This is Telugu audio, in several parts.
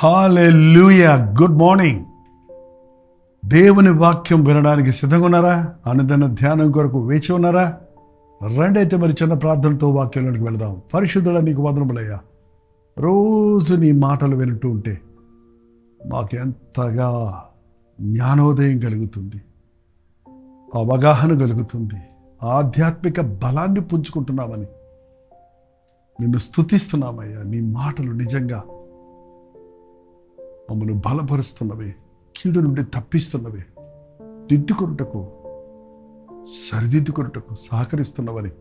హల్లెలూయా. Good morning. దేవుని వాక్యం వినడానికి సిద్ధంగా ఉన్నారా? అనుదిన ధ్యానం కొరకు వేచి ఉన్నారా? రండి అయితే మరి చిన్న ప్రార్థనతో వాక్యంలోకి వెళదాం. పరిశుద్ధుడా, నీకు వందనములయ్యా. రోజు నీ మాటలు వింటూ ఉంటే మాకు ఎంతగా జ్ఞానోదయం కలుగుతుంది, అవగాహన కలుగుతుంది, ఆధ్యాత్మిక బలాన్ని పుంజుకుంటున్నామని నిన్ను స్తుతిస్తున్నామయ్యా. నీ మాటలు నిజంగా మమ్మల్ని బలపరుస్తున్నవి, కీడు నుండి తప్పిస్తున్నవి, దిద్దుకొనుటకు సరిదిద్దుకొనుటకు సహకరిస్తున్నవని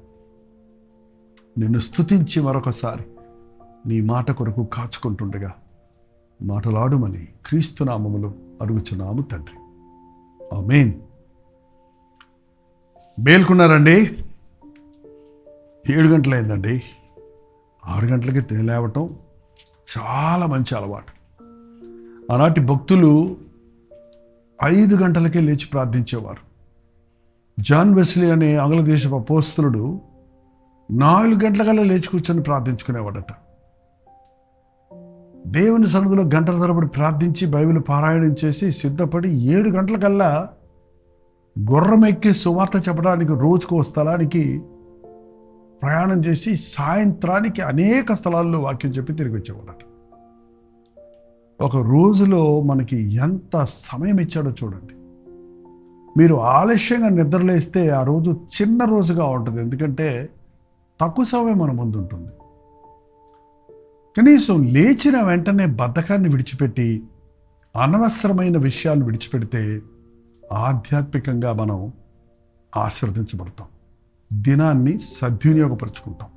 నిన్ను స్తుతించి మరొకసారి నీ మాట కొరకు కాచుకుంటుండగా మాటలాడుమని క్రీస్తు నామములో అడుగుచున్నాము తండ్రి, ఆమేన్. మేల్కొన్నారండి? 7 గంటలైందండి. 6 గంటలకి లేవటం చాలా మంచి అలవాటు. ఆనాటి భక్తులు 5 గంటలకే లేచి ప్రార్థించేవారు. జాన్ వెస్లీ అనే ఆంగ్ల దేశపు అపోస్తలుడు 4 గంటలకల్లా లేచి కూర్చొని ప్రార్థించుకునేవాడట. దేవుని సన్నిధిలో గంటల తరబడి ప్రార్థించి బైబిల్ పారాయణం చేసి సిద్ధపడి 7 గంటలకల్లా గుర్రం ఎక్కి సువార్త చెప్పడానికి రోజుకు ఓ స్థలానికి ప్రయాణం చేసి సాయంత్రానికి అనేక స్థలాల్లో వాక్యం చెప్పి తిరిగి వచ్చేవాడట. ఒక రోజులో మనకి ఎంత సమయం ఇచ్చాడో చూడండి. మీరు ఆలస్యంగా నిద్రలేస్తే ఆ రోజు చిన్న రోజుగా ఉంటుంది, ఎందుకంటే తక్కువ సమయం మన ముందు ఉంటుంది. కనీసం లేచిన వెంటనే బద్ధకాన్ని విడిచిపెట్టి అనవసరమైన విషయాలు విడిచిపెడితే ఆధ్యాత్మికంగా మనం ఆశీర్వదించబడతాం, దినాన్ని సద్వినియోగపరుచుకుంటాం.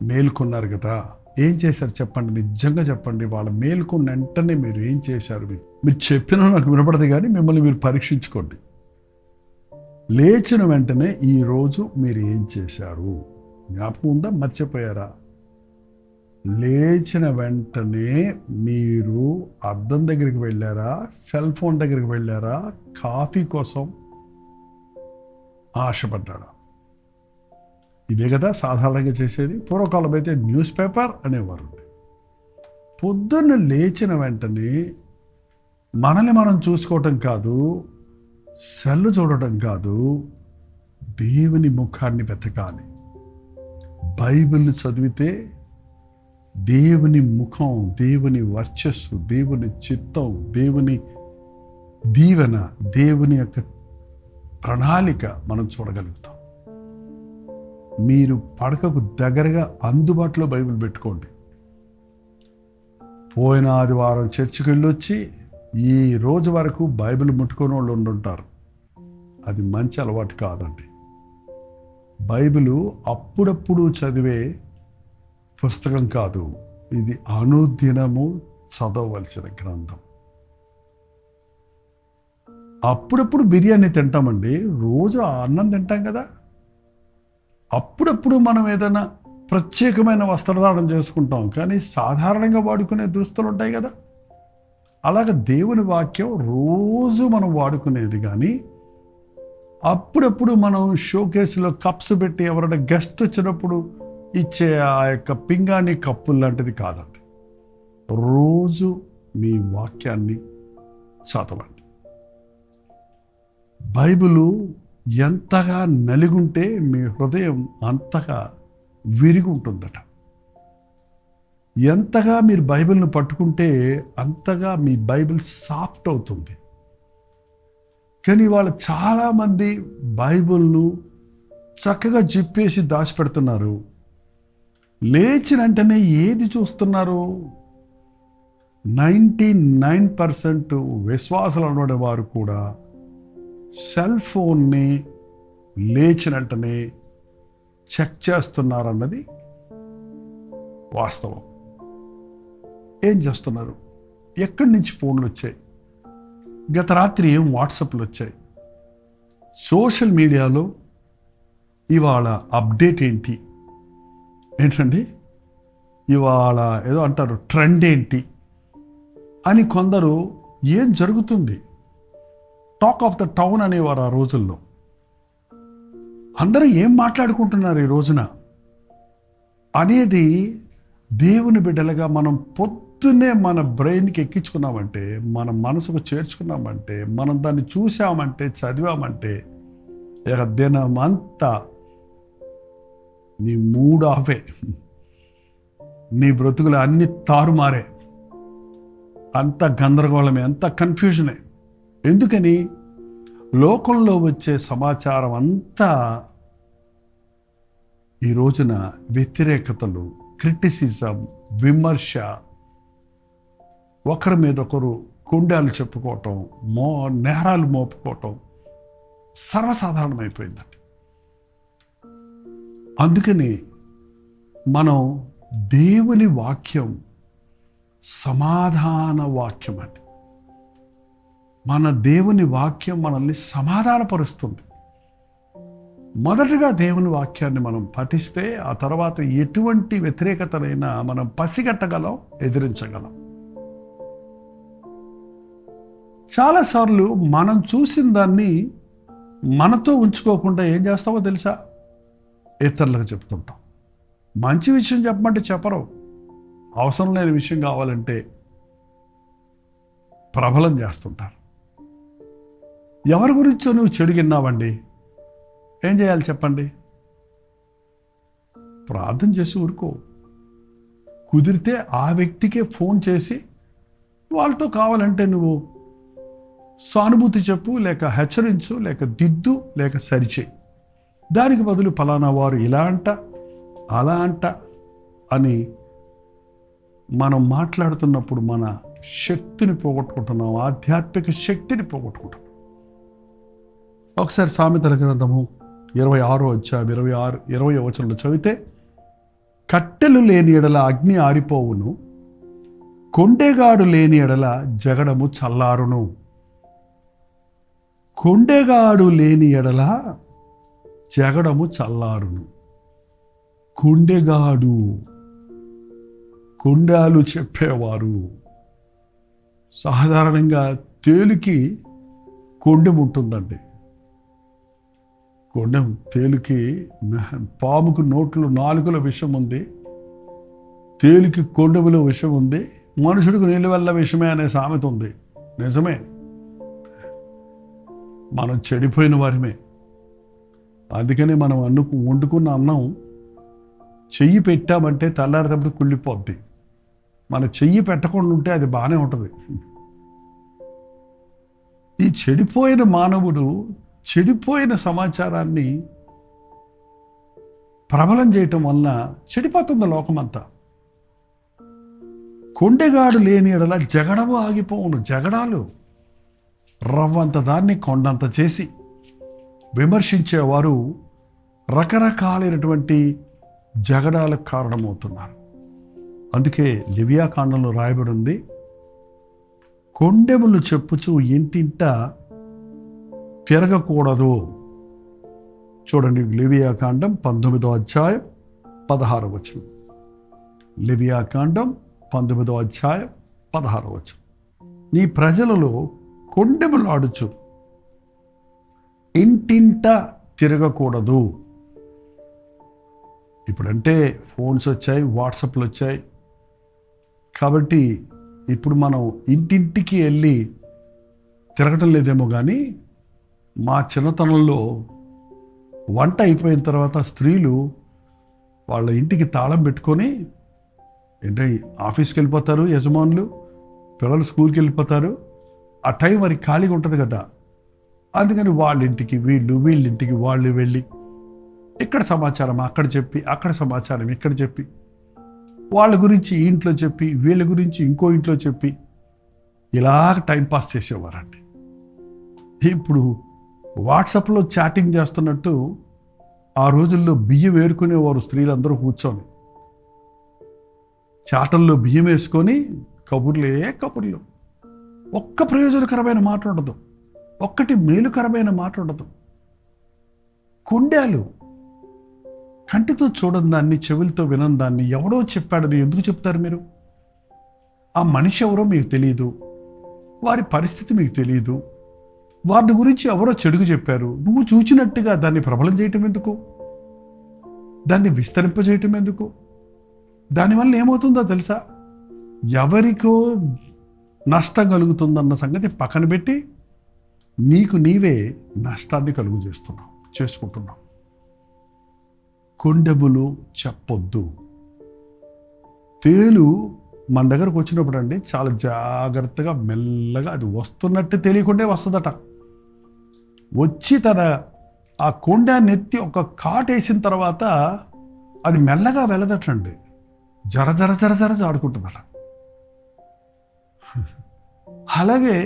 మేల్కొన్నారు కదా, ఏం చేశారు చెప్పండి, నిజంగా చెప్పండి. వాళ్ళ మేల్కొన్న వెంటనే మీరు ఏం చేశారు? మీరు చెప్పినా నాకు వినపడదు, కానీ మిమ్మల్ని మీరు పరీక్షించుకోండి. లేచిన వెంటనే ఈరోజు మీరు ఏం చేశారు? జ్ఞాపకం ఉందా? మర్చిపోయారా? లేచిన వెంటనే మీరు అద్దం దగ్గరికి వెళ్ళారా? సెల్ ఫోన్ దగ్గరికి వెళ్ళారా? కాఫీ కోసం ఆశపడ్డారా? ఇదే కదా సాధారణంగా చేసేది. పూర్వకాలం అయితే న్యూస్ పేపర్ అనేవారు. పొద్దున్న లేచిన వెంటనే మనల్ని మనం చూసుకోవటం కాదు, సెల్ చూడటం కాదు, దేవుని ముఖాన్ని వెతకాలి. బైబిల్ చదివితే దేవుని ముఖం, దేవుని వర్చస్సు, దేవుని చిత్తం, దేవుని దీవెన, దేవుని యొక్క ప్రణాళిక మనం చూడగలుగుతాం. మీరు పడకకు దగ్గరగా అందుబాటులో బైబిల్ పెట్టుకోండి. పోయిన ఆదివారం చర్చికి వెళ్ళొచ్చి ఈ రోజు వరకు బైబిల్ ముట్టుకొని వాళ్ళు ఉండుంటారు. అది మంచి అలవాటు కాదండి. బైబిలు అప్పుడప్పుడు చదివే పుస్తకం కాదు, ఇది అనుదినము చదవవలసిన గ్రంథం. అప్పుడప్పుడు బిర్యానీ తింటామండి, రోజు అన్నం తింటాం కదా. అప్పుడప్పుడు మనం ఏదైనా ప్రత్యేకమైన వస్త్రధారణ చేసుకుంటాం, కానీ సాధారణంగా వాడుకునే దుస్తులు ఉంటాయి కదా. అలాగే దేవుని వాక్యం రోజు మనం వాడుకునేది, కానీ అప్పుడప్పుడు మనం షోకేసులో కప్స్ పెట్టి ఎవరైనా గెస్ట్ వచ్చినప్పుడు ఇచ్చే ఆ యొక్క పింగాణి కప్పులు లాంటిది కాదండి. రోజు మీ వాక్యాన్ని చదవండి. బైబిలు ఎంతగా నలిగుంటే మీ హృదయం అంతగా విరిగి ఉంటుందట. ఎంతగా మీరు బైబిల్ను పట్టుకుంటే అంతగా మీ బైబిల్ సాఫ్ట్ అవుతుంది. కానీ వాళ్ళు చాలామంది బైబిల్ను చక్కగా జిప్పేసి దాచిపెడుతున్నారు. లేచిన వెంటనే ఏది చూస్తున్నారు? 99% విశ్వాసాలు అనబడే వారు కూడా సెల్ ఫోన్ని లేచిన వెంటనే చెక్ చేస్తున్నారన్నది వాస్తవం. ఏం చేస్తున్నారు? ఎక్కడి నుంచి ఫోన్లు వచ్చాయి? గత రాత్రి ఏం వాట్సాప్లు వచ్చాయి? సోషల్ మీడియాలో ఇవాళ అప్డేట్ ఏంటండి? ఇవాళ ఏదో అంటారు ట్రెండ్ ఏంటి అని. కొందరు ఏం జరుగుతుంది, టాక్ ఆఫ్ ద టౌన్ అనేవారు ఆ రోజుల్లో. అందరూ ఏం మాట్లాడుకుంటున్నారు ఈ రోజున అనేది దేవుని బిడ్డలుగా మనం పొద్దున్నే మన బ్రెయిన్కి ఎక్కించుకున్నామంటే, మన మనసుకు చేర్చుకున్నామంటే, మనం దాన్ని చూసామంటే, చదివామంటే, ఇక దినమంతా నీ మూడ్ ఆఫే, నీ బ్రతుకులు అన్ని తారుమారే, అంత గందరగోళమే, అంత కన్ఫ్యూజనే. ఎందుకని? లోకంలో వచ్చే సమాచారం అంతా ఈ రోజున వ్యతిరేకతలు, క్రిటిసిజం, విమర్శ, ఒకరి మీద ఒకరు కుండాలు చెప్పుకోవటం, నేరాలు మోపుకోవటం సర్వసాధారణమైపోయిందండి. అందుకని మనం దేవుని వాక్యం సమాధాన వాక్యం అండి. మన దేవుని వాక్యం మనల్ని సమాధానపరుస్తుంది. మొదటగా దేవుని వాక్యాన్ని మనం పఠిస్తే ఆ తర్వాత ఎటువంటి వ్యతిరేకతనైనా మనం పసిగట్టగలం, ఎదిరించగలం. చాలాసార్లు మనం చూసిన దాన్ని మనతో ఉంచుకోకుండా ఏం చేస్తామో తెలుసా? ఇతరులకు చెప్తుంటాం. మంచి విషయం చెప్పమంటే చెప్పరు, అవసరం లేని విషయం కావాలంటే ప్రబలం చేస్తుంటారు. ఎవరి గురించో నువ్వు చెడు విన్నావండి, ఏం చేయాలి చెప్పండి? ప్రార్థన చేసి ఊరుకో. కుదిరితే ఆ వ్యక్తికే ఫోన్ చేసి వాళ్ళతో కావాలంటే నువ్వు సానుభూతి చెప్పు, లేక హెచ్చరించు, లేక దిద్దు, లేక సరిచేయి. దానికి బదులు ఫలానా వారు ఇలా అంట, అలా అంట అని మనం మాట్లాడుతున్నప్పుడు మన శక్తిని పోగొట్టుకుంటున్నాం, ఆధ్యాత్మిక శక్తిని పోగొట్టుకుంటున్నాం. ఒకసారి సామెతల గ్రంథము 26వ అధ్యాయం 20వ వచనంలో చదివితే, కట్టెలు లేని ఎడల అగ్ని ఆరిపోవును, కొండెగాడు లేని ఎడల జగడము చల్లారును. కొండెగాడు లేని ఎడల జగడము చల్లారును. కొండెగాడు, కొండాలు చెప్పేవారు. సాధారణంగా తేలుకి కొండెం ఉంటుందండి. కొండెం తేలుకి, పాముకు నోట్లో నాలుకలో విషం ఉంది, తేలికి కొండెములో విషం ఉంది, మనుషుడికి నిలువెల్ల విషమే అనే సామెత ఉంది. నిజమే, మనం చెడిపోయిన వారిమే. అందుకని మనం వండుకున్న అన్నం చెయ్యి పెట్టామంటే తెల్లారేటప్పుడు కుళ్ళిపోద్ది. మన చెయ్యి పెట్టకుండా ఉంటే అది బాగానే ఉంటుంది. ఈ చెడిపోయిన మానవుడు చెడిపోయిన సమాచారాన్ని ప్రబలం చేయటం వల్ల చెడిపోతుంది లోకమంతా. కొండెగాడు లేని ఎడల జగడము ఆగిపోవును. జగడాలు రవ్వంత దాన్ని కొండంత చేసి విమర్శించేవారు రకరకాలైనటువంటి జగడాలకు కారణమవుతున్నారు. అందుకే లివియాకాండంలో రాయబడి ఉంది, కొండెములు చెప్పుచు ఇంటింట తిరగకూడదు. చూడండి, లివియాకాండం 19వ అధ్యాయం 16వ వచనం. లివియాకాండం 19వ అధ్యాయం 16వ వచనం. నీ ప్రజలలో కొండెములు ఆడుచు ఇంటింట తిరగకూడదు. ఇప్పుడంటే ఫోన్స్ వచ్చాయి, వాట్సాప్లు వచ్చాయి, కాబట్టి ఇప్పుడు మనం ఇంటింటికి వెళ్ళి తిరగటం లేదేమో కానీ, మా చిన్నతనంలో వంట అయిపోయిన తర్వాత స్త్రీలు వాళ్ళ ఇంటికి తాళం పెట్టుకొని, అంటే ఆఫీస్కి వెళ్ళిపోతారు యజమానులు, పిల్లలు స్కూల్కి వెళ్ళిపోతారు, ఆ టైం వారికి ఖాళీగా ఉంటుంది కదా, అందుకని వాళ్ళ ఇంటికి వీళ్ళింటికి వాళ్ళు వెళ్ళి ఇక్కడ సమాచారం అక్కడ చెప్పి, అక్కడ సమాచారం ఇక్కడ చెప్పి, వాళ్ళ గురించి ఈ ఇంట్లో చెప్పి, వీళ్ళ గురించి ఇంకో ఇంట్లో చెప్పి, ఇలాగ టైంపాస్ చేసేవారండి. ఇప్పుడు వాట్సాప్లో చాటింగ్ చేస్తున్నట్టు ఆ రోజుల్లో బియ్యం వేరుకునేవారు స్త్రీలందరూ కూర్చొని, చాటల్లో బియ్యం వేసుకొని కబుర్లు. ఒక్క ప్రయోజనకరమైన మాట ఉండదు, ఒక్కటి మేలుకరమైన మాట ఉండదు. కొండాలు, కంటితో చూడని దాన్ని, చెవులతో వినని దాన్ని ఎవడో చెప్పాడని ఎందుకు చెప్తారు మీరు? ఆ మనిషి ఎవరో మీకు తెలియదు, వారి పరిస్థితి మీకు తెలియదు, వారి గురించి ఎవరో చెడుగు చెప్పారు, నువ్వు చూచినట్టుగా దాన్ని ప్రబలం చేయటం ఎందుకు? దాన్ని విస్తరింపజేయటం ఎందుకు? దానివల్ల ఏమవుతుందో తెలుసా? ఎవరికో నష్టం కలుగుతుందన్న సంగతి పక్కన పెట్టి నీకు నీవే నష్టాన్ని చేసుకుంటున్నావు. కొండెములు చెప్పొద్దు. తేలు మన దగ్గరకు వచ్చినప్పుడు అండి చాలా జాగ్రత్తగా మెల్లగా అది వస్తున్నట్టు తెలియకుండా వస్తుందట. వచ్చి ఆ కొండాన్ని ఎత్తి ఒక కాటేసిన తర్వాత అది మెల్లగా వెళ్ళదటండి, జర జర జర జర ఆడుకుంటుందట. అలాగే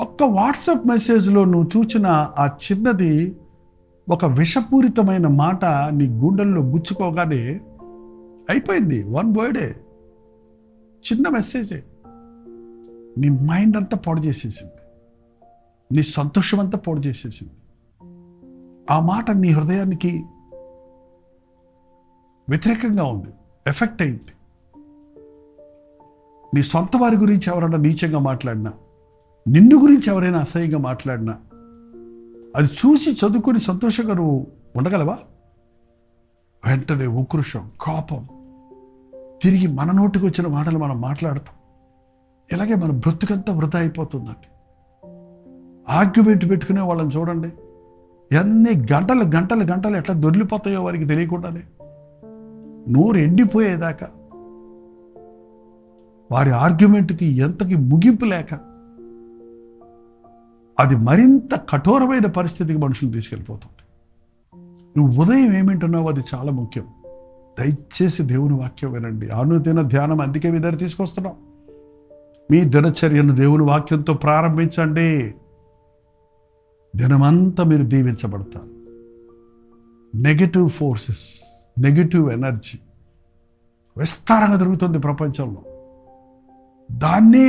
ఒక్క వాట్సాప్ మెసేజ్లో నువ్వు చూసిన ఆ చిన్నది ఒక విషపూరితమైన మాట నీ గుండెల్లో గుచ్చుకోగానే అయిపోయింది. 1 వర్డే, చిన్న మెసేజే నీ మైండ్ అంతా పాడు చేసేసింది, నీ సంతోషం అంతా పాడు చేసేసింది. ఆ మాట నీ హృదయానికి వ్యతిరేకంగా ఉంది, ఎఫెక్ట్ అయింది. నీ సొంత వారి గురించి ఎవరైనా నీచంగా మాట్లాడినా, నిన్ను గురించి ఎవరైనా అసహ్యంగా మాట్లాడినా అది చూసి చదువుకొని సంతోషంగా నువ్వు ఉండగలవా? వెంటనే ఉక్రోషం, కోపం, తిరిగి మన నోటికి వచ్చిన మాటలు మనం మాట్లాడతాం. ఇలాగే మన బ్రతుకంతా వృధా అయిపోతుందండి. ఆర్గ్యుమెంట్ పెట్టుకునే వాళ్ళని చూడండి, ఎన్ని గంటలు గంటలు గంటలు ఎట్లా దొరికిపోతాయో వారికి తెలియకుండానే, నోరు ఎండిపోయేదాకా, వారి ఆర్గ్యుమెంట్కి ఎంతకి ముగింపు లేక అది మరింత కఠోరమైన పరిస్థితికి మనుషులు తీసుకెళ్ళిపోతుంది. నువ్వు ఉదయం ఏమింటున్నావు అది చాలా ముఖ్యం. దయచేసి దేవుని వాక్యం వినండి. అనుదిన ధ్యానం అందుకే మీ దగ్గర తీసుకొస్తున్నాం. మీ దినచర్యను దేవుని వాక్యంతో ప్రారంభించండి. దినమంతా మీరు దీవించబడతారు. నెగటివ్ ఫోర్సెస్, నెగటివ్ ఎనర్జీ విస్తారంగా జరుగుతుంది ప్రపంచంలో. దాన్నే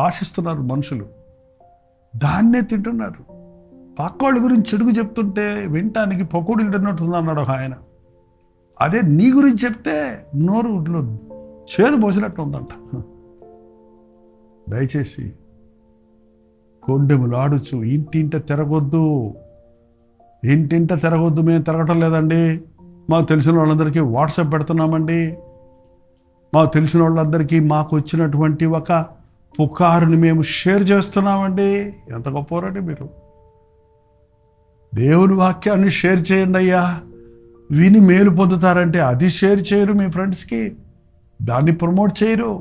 ఆశిస్తున్నారు మనుషులు, దాన్నే తింటున్నారు. పక్కోళ్ళ గురించి చెడుగు చెప్తుంటే వినటానికి పకోడీలు తిన్నట్టుంది అన్నాడు ఒక ఆయన. అదే నీ గురించి చెప్తే నోరులో చేదు పోసినట్టు ఉందంట. దయచేసి కొండెములు ఆడుచు ఇంటింట తిరగొద్దు. మేము తిరగటం లేదండి, మాకు తెలిసిన వాళ్ళందరికీ వాట్సాప్ పెడుతున్నామండి, మాకు తెలిసిన వాళ్ళందరికీ మాకు వచ్చినటువంటి ఒక పుకారుని మేము షేర్ చేస్తున్నామండి. ఎంత గొప్పవారండి మీరు. దేవుని వాక్యాన్ని షేర్ చేయండి అయ్యా, విని మేలు పొందుతారంటే అది షేర్ చేయరు మీ ఫ్రెండ్స్కి, దాన్ని ప్రమోట్ చేయరు.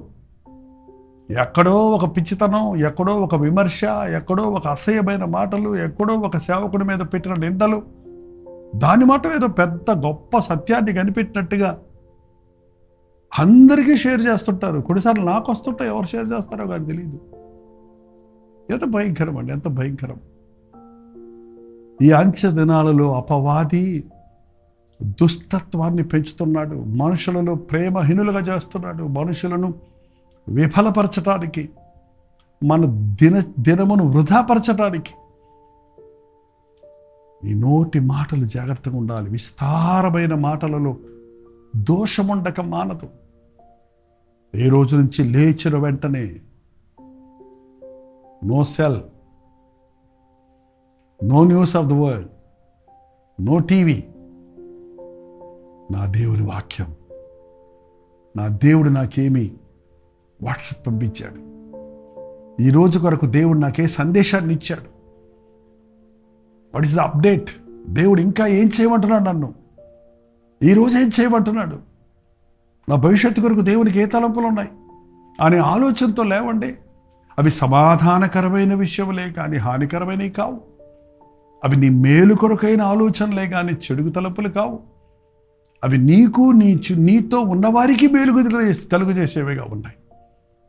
ఎక్కడో ఒక పిచ్చితనం, ఎక్కడో ఒక విమర్శ, ఎక్కడో ఒక అసహ్యమైన మాటలు, ఎక్కడో ఒక సేవకుడి మీద పెట్టిన నిందలు, దాని మాట ఏదో పెద్ద గొప్ప సత్యాన్ని కనిపెట్టినట్టుగా అందరికీ షేర్ చేస్తుంటారు. కొన్నిసార్లు నాకు వస్తుంటాయి, ఎవరు షేర్ చేస్తారో కానీ తెలియదు. ఎంత భయంకరం అండి, ఎంత భయంకరం. ఈ అంచె దినాలలో అపవాది దుష్టత్వాన్ని పెంచుతున్నాడు, మనుషులను ప్రేమహీనులుగా చేస్తున్నాడు, మనుషులను విఫలపరచటానికి, మన దినమును వృధాపరచటానికి. ఈ నోటి మాటలు జాగ్రత్తగా ఉండాలి. విస్తారమైన మాటలలో దోషముండక మానదు. ఏ రోజు నుంచి లేచిన వెంటనే no cell, no news of the world, no TV. నా దేవుని వాక్యం, నా దేవుడు నాకేమి వాట్సాప్ పంపించాడు, ఈ రోజు కొరకు దేవుడు నాకే సందేశాన్ని ఇచ్చాడు, వాట్ ఈస్ ద అప్డేట్, దేవుడు ఇంకా ఏం చేయమంటున్నాడు, నన్ను ఈరోజు ఏం చేయమంటున్నాడు, నా భవిష్యత్తు కొరకు దేవునికి ఏ తలంపులు ఉన్నాయి అనే ఆలోచనతో లేవండి. అవి సమాధానకరమైన విషయములే కానీ హానికరమైనవి కావు. అవి నీ మేలు కొరకైన ఆలోచనలే కానీ చెడుగు తలంపులు కావు. అవి నీకు నీతో ఉన్నవారికి మేలు కలుగజేసేవిగా ఉన్నాయి.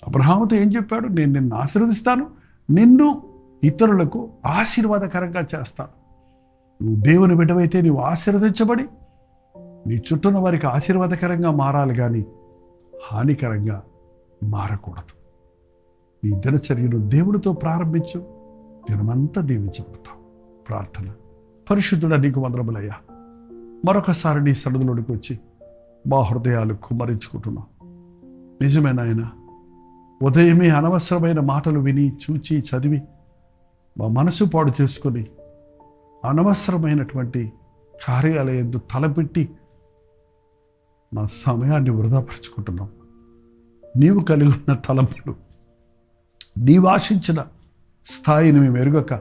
అబ్రహాముతో ఏం చెప్పాడు? నేను నిన్ను ఆశీర్వదిస్తాను, నిన్ను ఇతరులకు ఆశీర్వాదకరంగా చేస్తాను. నువ్వు దేవుని బిడ్డవైతే నీవు ఆశీర్వదించబడి నీ చుట్టూన్న వారికి ఆశీర్వాదకరంగా మారాలి కానీ హానికరంగా మారకూడదు. నీ దినచర్యను దేవుడితో ప్రారంభించు, దినమంతా దీవించబడతావు. ప్రార్థన. పరిశుద్ధుడా, నీకు వందనములయ్యా. మరొకసారి నీ సన్నిధిలోనికి వచ్చి మా హృదయాలు కుమ్మరించుకుంటున్నాం. నిజమే నాయన, ఉదయమే అనవసరమైన మాటలు విని చూచి చదివి మా మనసు పాడు చేసుకొని అనవసరమైనటువంటి కార్యాలయందు తలపెట్టి మా సమయాన్ని వృధాపరుచుకుంటున్నాం. నీవు కలిగి ఉన్న తలంపులు, నీవు ఆశించిన స్థాయిని మేము ఎరుగక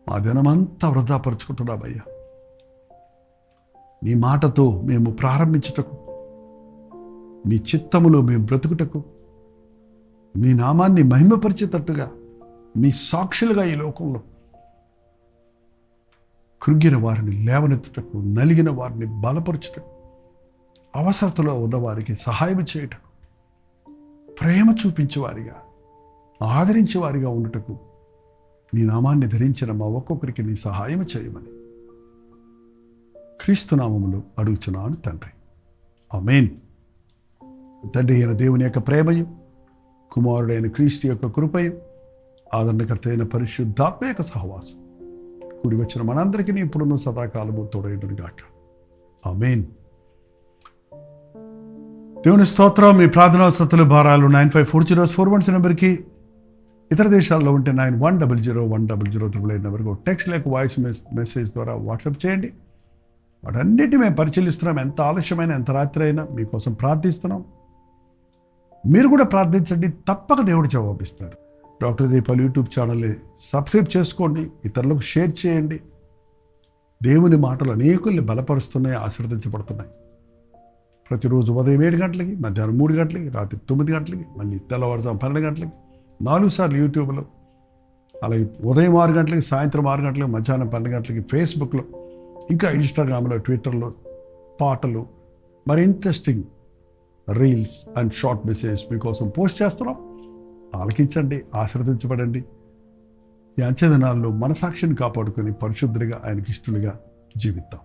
మా దినమంతా వృధాపరుచుకుంటున్నామయ్యా. నీ మాటతో మేము ప్రారంభించుటకు, నీ చిత్తములో మేము బ్రతుకుటకు, నీ నామాన్ని మహిమపరిచేటట్టుగా, నీ సాక్షులుగా ఈ లోకంలో కృంగిన వారిని లేవనెత్తుటకు, నలిగిన వారిని బలపరచుటకు, అవసరతలో ఉన్నవారికి సహాయం చేయటకు, ప్రేమ చూపించేవారిగా, ఆదరించేవారిగా ఉండటకు నీ నామాన్ని ధరించిన మా ఒక్కొక్కరికి నీ సహాయం చేయమని క్రీస్తు నామములో అడుగుచున్నాను తండ్రి. ఆమేన్. తండ్రి అయిన దేవుని యొక్క ప్రేమయు, కుమారుడైన క్రీస్తు యొక్క కృపయు, ఆదరణకర్త అయిన పరిశుద్ధాత్మ యొక్క సహవాసం కూడి వచ్చిన మనందరికీ ఇప్పుడున్న సదాకాలము తోడైనను గాక. ఆమేన్. దేవుని స్తోత్రం. మీ ప్రార్థనా స్తుతులు భారాలు 954041 నెంబర్కి, ఇతర దేశాల్లో ఉంటే 91001008 నెంబర్కి టెక్స్ట్ లేక వాయిస్ మెసేజ్ ద్వారా వాట్సాప్ చేయండి. వాటన్నిటి మేము పరిశీలిస్తున్నాం. ఎంత ఆలస్యమైన, ఎంత రాత్రి అయినా మీకోసం ప్రార్థిస్తున్నాం. మీరు కూడా ప్రార్థించండి, తప్పక దేవుడు జవాబిస్తాడు. డాక్టర్ దీపాల్ యూట్యూబ్ ఛానల్ని సబ్స్క్రైబ్ చేసుకోండి, ఇతరులకు షేర్ చేయండి. దేవుని మాటలు అనేకుల్ని బలపరుస్తున్నాయి, ఆశీర్వదించబడుతున్నాయి. ప్రతిరోజు ఉదయం 7 గంటలకి, మధ్యాహ్నం 3 గంటలకి, రాత్రి 9 గంటలకి, మళ్ళీ తెల్లవారుజాము 12 గంటలకి 4 సార్లు యూట్యూబ్లో, అలాగే ఉదయం 6 గంటలకి, సాయంత్రం 6 గంటలకి, మధ్యాహ్నం 12 గంటలకి ఫేస్బుక్లో, ఇంకా ఇన్స్టాగ్రామ్లో, ట్విట్టర్లో పాటలు, మరి interesting reels and short message మీకోసం పోస్ట్ చేస్తున్నాం. ఆలకించండి, ఆశీర్వదించబడండి. ఈ అంచె దినాల్లో మనసాక్షిని కాపాడుకొని పరిశుద్ధులుగా, ఆయనకి ఇష్టలుగా జీవిద్దాం.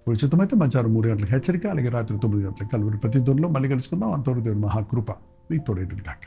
ఉచితమైతే మధ్యాహ్నం 3 గంటలకు హెచ్చరిక, అలాగే రాత్రి 9 గంటలకు కలుగురు ప్రతిధ్వనిలో మళ్ళీ కలుసుకుందాం. అంతవరకు దేవుని మహాకృప మీకు తోడేటు కాక.